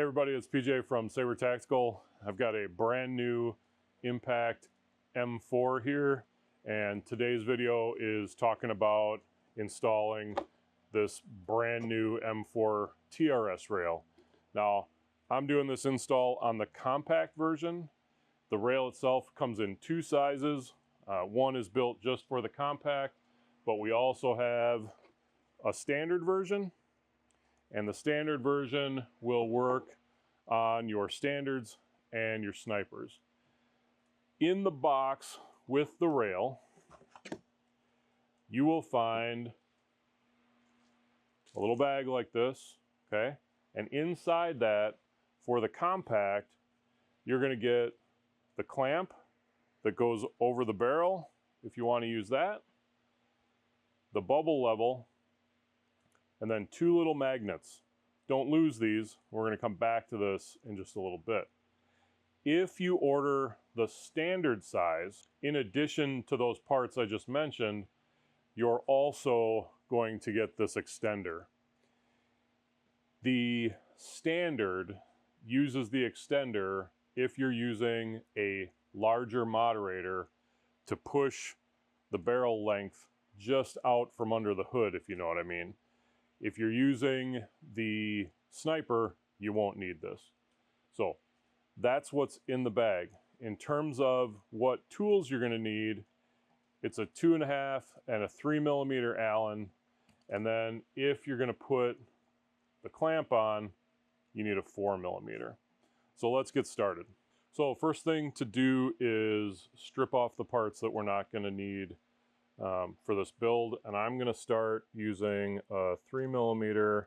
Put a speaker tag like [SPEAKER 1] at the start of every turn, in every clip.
[SPEAKER 1] Hey everybody, it's PJ from Saber Tactical. I've got a brand new Impact M4 here, and today's video is talking about installing this brand new M4 TRS rail. Now, I'm doing this install on the compact version. The rail itself comes in two sizes. One is built just for the compact, but we also have a standard version. And the standard version will work on your standards and your snipers. In the box with the rail, you will find a little bag like this, okay? And inside that, for the compact, you're gonna get the clamp that goes over the barrel, if you wanna use that, the bubble level, and then two little magnets. Don't lose these. We're going to come back to this in just a little bit. If you order the standard size, in addition to those parts I just mentioned, you're also going to get this extender. The standard uses the extender if you're using a larger moderator to push the barrel length just out from under the hood, if you know what I mean. If you're using the sniper, you won't need this. So that's what's in the bag. In terms of what tools you're going to need, it's a 2.5 and a 3mm Allen. And then if you're going to put the clamp on, you need a 4mm. So let's get started. So first thing to do is strip off the parts that we're not going to need for this build, and I'm going to start using a 3mm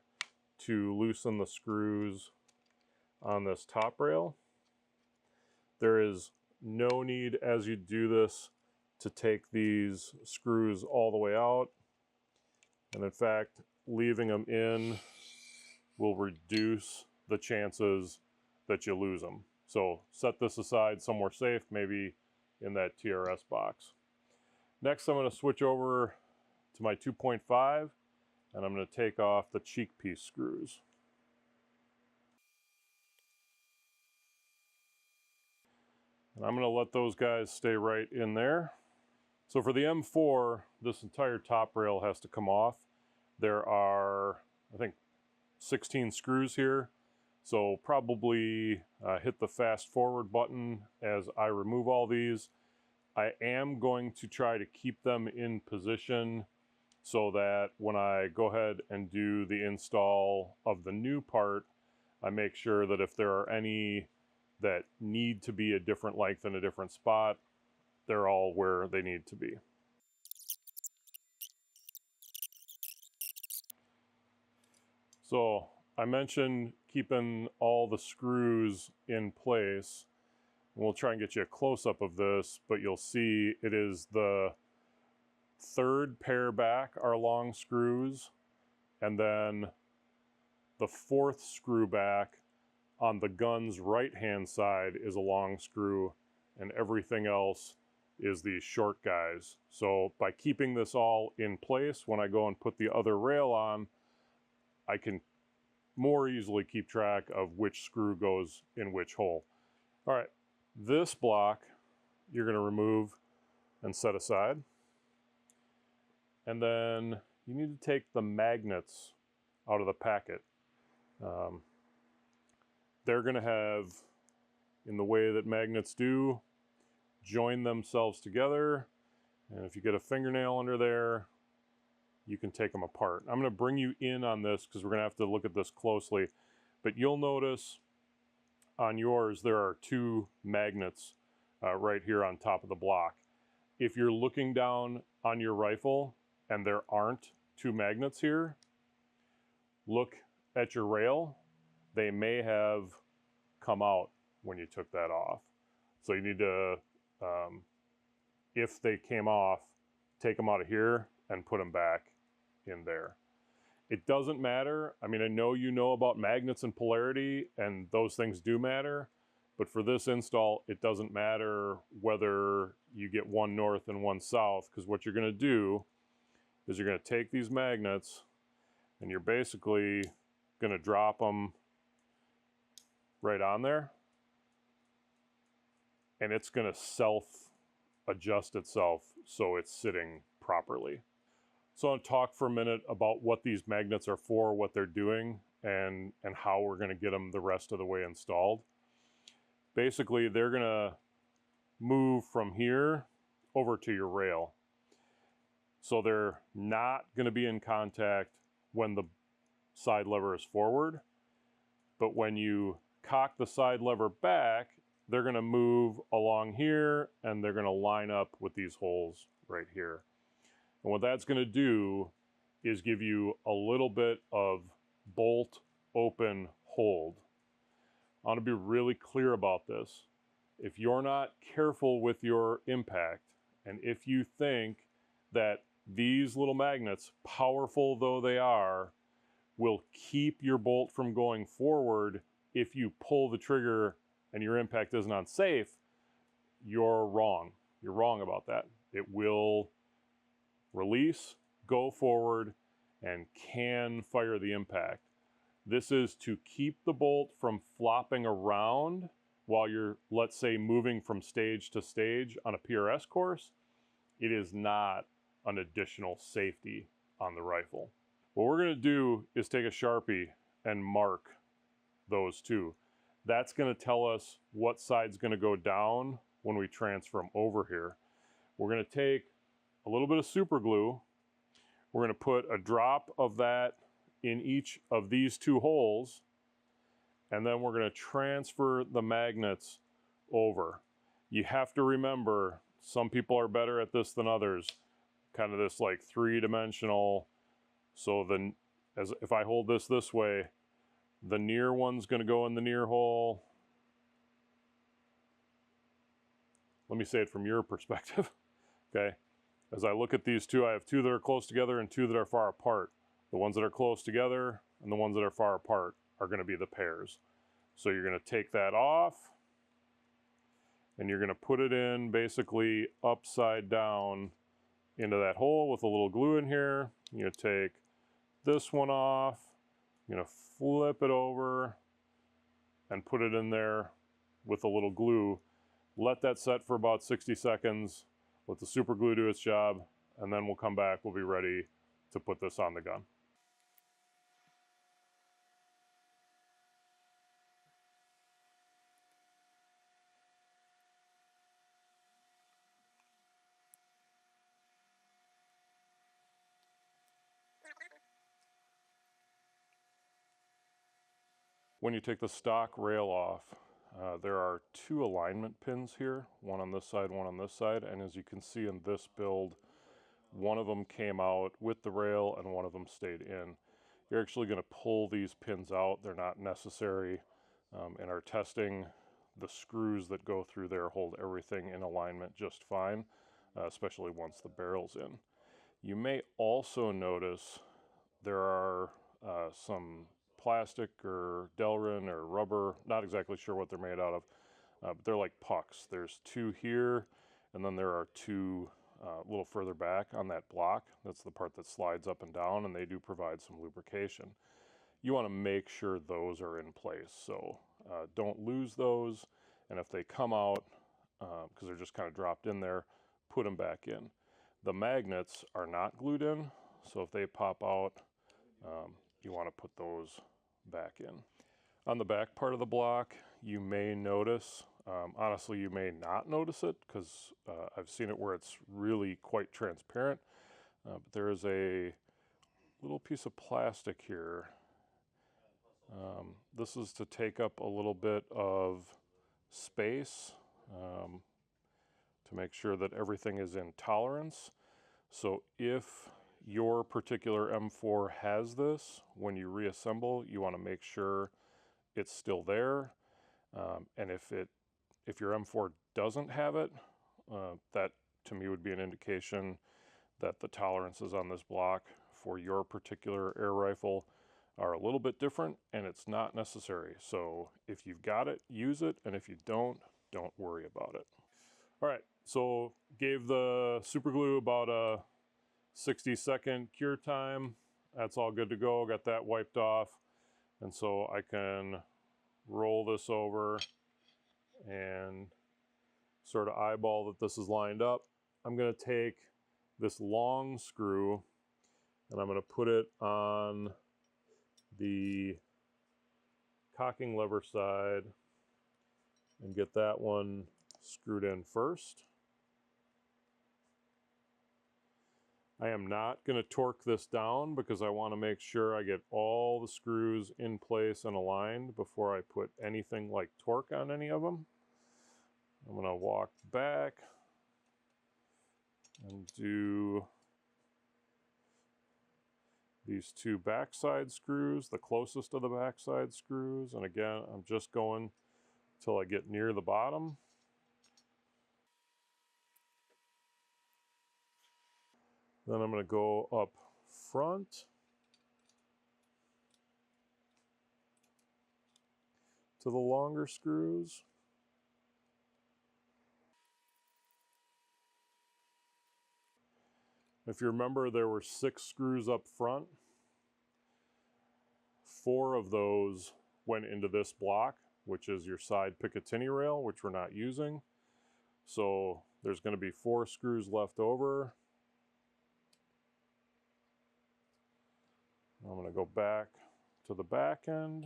[SPEAKER 1] to loosen the screws on this top rail. There is no need as you do this to take these screws all the way out, and in fact leaving them in will reduce the chances that you lose them. So set this aside somewhere safe, maybe in that TRS box. Next, I'm going to switch over to my 2.5, and I'm going to take off the cheek piece screws. And I'm going to let those guys stay right in there. So for the M4, this entire top rail has to come off. There are, I think, 16 screws here. So probably hit the fast forward button as I remove all these. I am going to try to keep them in position so that when I go ahead and do the install of the new part, I make sure that if there are any that need to be a different length in a different spot, they're all where they need to be. So I mentioned keeping all the screws in place. We'll try and get you a close-up of this, but you'll see it is the third pair back are long screws, and then the fourth screw back on the gun's right-hand side is a long screw, and everything else is these short guys. So by keeping this all in place, when I go and put the other rail on, I can more easily keep track of which screw goes in which hole. All right. This block you're going to remove and set aside. And then you need to take the magnets out of the packet. They're going to have, in the way that magnets do, join themselves together. And if you get a fingernail under there, you can take them apart. I'm going to bring you in on this because we're going to have to look at this closely. But you'll notice on yours, there are two magnets right here on top of the block. If you're looking down on your rifle and there aren't two magnets here, look at your rail. They may have come out when you took that off. So you need to, if they came off, take them out of here and put them back in there. It doesn't matter. I mean, I know you know about magnets and polarity, and those things do matter, but for this install, it doesn't matter whether you get one north and one south, because what you're going to do is you're going to take these magnets and you're basically going to drop them right on there, and it's going to self-adjust itself so it's sitting properly. So I'll talk for a minute about what these magnets are for, what they're doing, and how we're going to get them the rest of the way installed. Basically, they're going to move from here over to your rail. So they're not going to be in contact when the side lever is forward, but when you cock the side lever back, they're going to move along here and they're going to line up with these holes right here. And what that's going to do is give you a little bit of bolt open hold. I want to be really clear about this. If you're not careful with your impact, and if you think that these little magnets, powerful though they are, will keep your bolt from going forward if you pull the trigger and your impact isn't unsafe, you're wrong. You're wrong about that. It will release, go forward, and can fire the impact. This is to keep the bolt from flopping around while you're, let's say, moving from stage to stage on a PRS course. It is not an additional safety on the rifle. What we're going to do is take a Sharpie and mark those two. That's going to tell us what side's going to go down when we transfer them over here. We're going to take a little bit of super glue. We're going to put a drop of that in each of these two holes, and then we're going to transfer the magnets over. You have to remember, some people are better at this than others. Kind of this like three-dimensional. So then, if I hold this way, the near one's going to go in the near hole. Let me say it from your perspective, okay? As I look at these two, I have two that are close together and two that are far apart. The ones that are close together and the ones that are far apart are going to be the pairs. So you're going to take that off, and you're going to put it in basically upside down into that hole with a little glue in here. You're going to take this one off, you're going to flip it over and put it in there with a little glue. Let that set for about 60 seconds. Let the super glue do its job, and then we'll come back. We'll be ready to put this on the gun. When you take the stock rail off, there are two alignment pins here, one on this side, one on this side, and as you can see in this build, one of them came out with the rail and one of them stayed in. You're actually going to pull these pins out. They're not necessary. In our testing, the screws that go through there hold everything in alignment just fine, especially once the barrel's in. You may also notice there are some plastic or Delrin or rubber, not exactly sure what they're made out of, but they're like pucks. There's two here, and then there are two a little further back on that block. That's the part that slides up and down, and they do provide some lubrication. You want to make sure those are in place, so don't lose those, and if they come out, because they're just kind of dropped in there, put them back in. The magnets are not glued in, so if they pop out, you want to put those back in. On the back part of the block, you may notice, honestly you may not notice it, because I've seen it where it's really quite transparent, but there is a little piece of plastic here. This is to take up a little bit of space to make sure that everything is in tolerance. So if your particular M4 has this, when you reassemble, you want to make sure it's still there. And if your M4 doesn't have it, that to me would be an indication that the tolerances on this block for your particular air rifle are a little bit different, and it's not necessary. So if you've got it, use it, and if you don't worry about it. All right, so gave the super glue about a 60-second cure time. That's all good to go. Got that wiped off, and so I can roll this over and sort of eyeball that this is lined up. I'm going to take this long screw and I'm going to put it on the cocking lever side and get that one screwed in first. I am not going to torque this down because I want to make sure I get all the screws in place and aligned before I put anything like torque on any of them. I'm going to walk back and do these two backside screws, the closest of the backside screws. And again, I'm just going till I get near the bottom. Then I'm going to go up front to the longer screws. If you remember, there were 6 screws up front. 4 of those went into this block, which is your side Picatinny rail, which we're not using. So there's going to be 4 screws left over. I'm going to go back to the back end.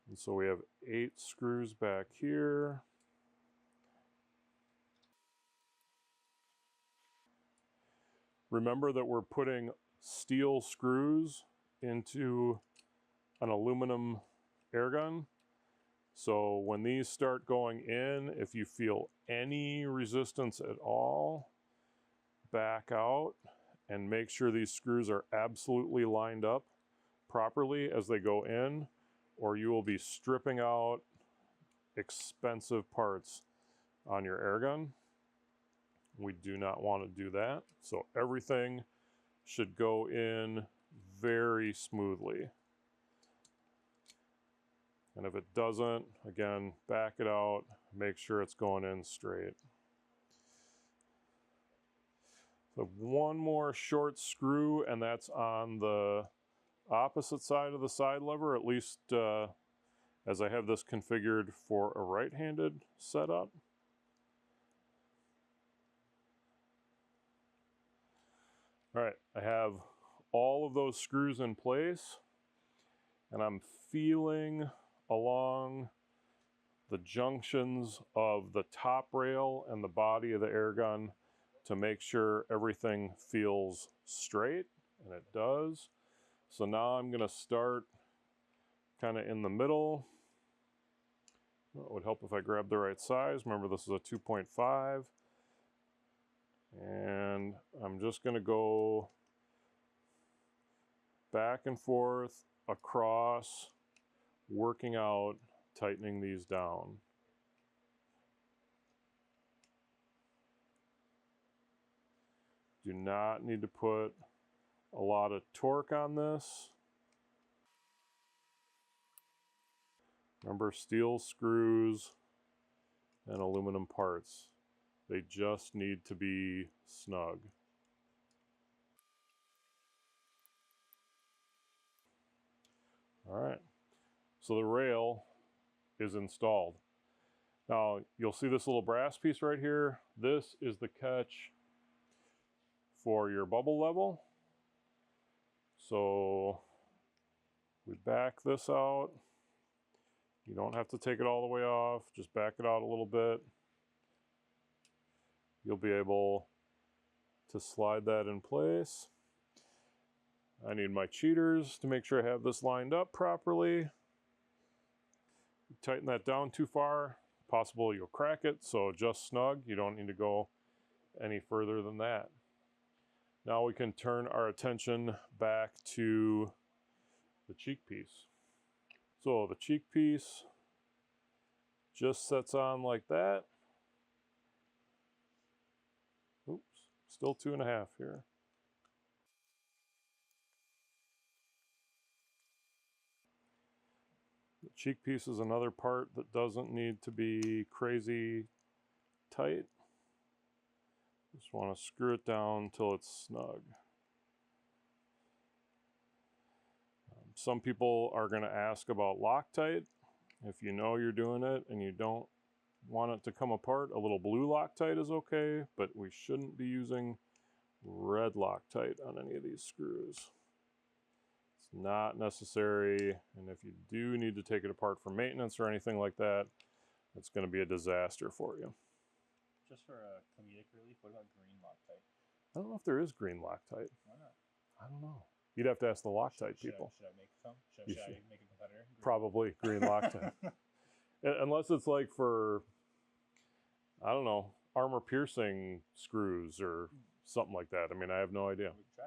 [SPEAKER 1] And so we have 8 screws back here. Remember that we're putting steel screws into an aluminum air gun. So when these start going in, if you feel any resistance at all, back out and make sure these screws are absolutely lined up properly as they go in, or you will be stripping out expensive parts on your air gun. We do not want to do that. So everything should go in very smoothly. And if it doesn't, again, back it out, make sure it's going in straight. So one more short screw, and that's on the opposite side of the side lever, at least as I have this configured for a right-handed setup. All right, I have all of those screws in place, and I'm feeling along the junctions of the top rail and the body of the air gun to make sure everything feels straight, and it does. So now I'm going to start kind of in the middle. It would help if I grabbed the right size. Remember, this is a 2.5. And I'm just going to go back and forth across, working out, tightening these down. Do not need to put a lot of torque on this. Remember, steel screws and aluminum parts. They just need to be snug. All right, so the rail is installed. Now, you'll see this little brass piece right here. This is the catch for your bubble level. So we back this out. You don't have to take it all the way off, just back it out a little bit. You'll be able to slide that in place. I need my cheaters to make sure I have this lined up properly. Tighten that down too far, possible you'll crack it, so just snug. You don't need to go any further than that. Now we can turn our attention back to the cheek piece. So the cheek piece just sets on like that. Oops, still 2.5 here. The cheek piece is another part that doesn't need to be crazy tight. Just want to screw it down till it's snug. Some people are going to ask about Loctite. If you know you're doing it and you don't want it to come apart, a little blue Loctite is okay, but we shouldn't be using red Loctite on any of these screws. It's not necessary, and if you do need to take it apart for maintenance or anything like that, it's going to be a disaster for you.
[SPEAKER 2] Just for a comedic relief, what about green Loctite?
[SPEAKER 1] I don't know if there is green Loctite.
[SPEAKER 2] Why not?
[SPEAKER 1] I don't know. You'd have to ask the Loctite people.
[SPEAKER 2] Should I make some? Should I make a competitor?
[SPEAKER 1] Probably green Loctite. Unless it's like for, I don't know, armor piercing screws or something like that. I mean, I have no idea.
[SPEAKER 2] We can try.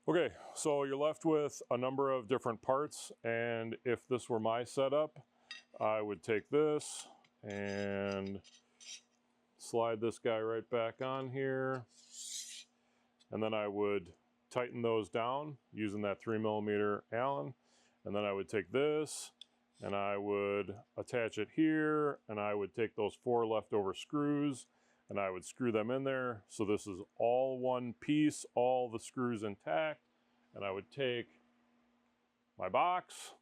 [SPEAKER 1] Okay, so you're left with a number of different parts, and if this were my setup, I would take this and slide this guy right back on here, and then I would tighten those down using that 3mm Allen, and then I would take this and I would attach it here, and I would take those 4 leftover screws and I would screw them in there. So this is all one piece, all the screws intact, and I would take my box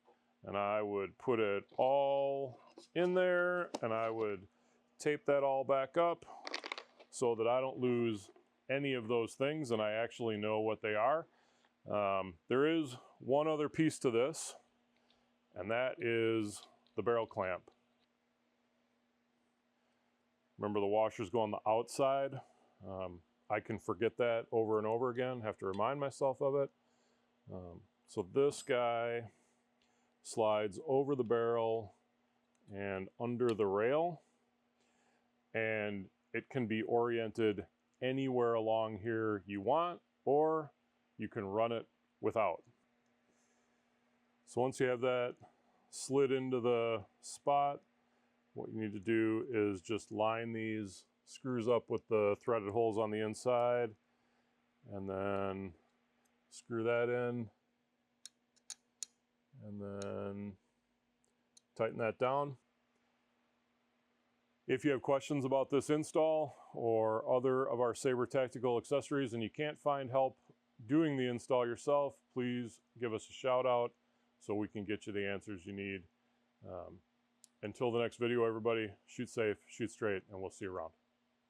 [SPEAKER 1] and I would put it all in there, and I would tape that all back up so that I don't lose any of those things and I actually know what they are. There is one other piece to this, and that is the barrel clamp. Remember, the washers go on the outside. I can forget that over and over again, have to remind myself of it. So this guy slides over the barrel and under the rail, and it can be oriented anywhere along here you want, or you can run it without. So once you have that slid into the spot, what you need to do is just line these screws up with the threaded holes on the inside, and then screw that in, and then tighten that down. If you have questions about this install or other of our Saber Tactical accessories and you can't find help doing the install yourself, please give us a shout out so we can get you the answers you need. Until the next video, everybody, shoot safe, shoot straight, and we'll see you around.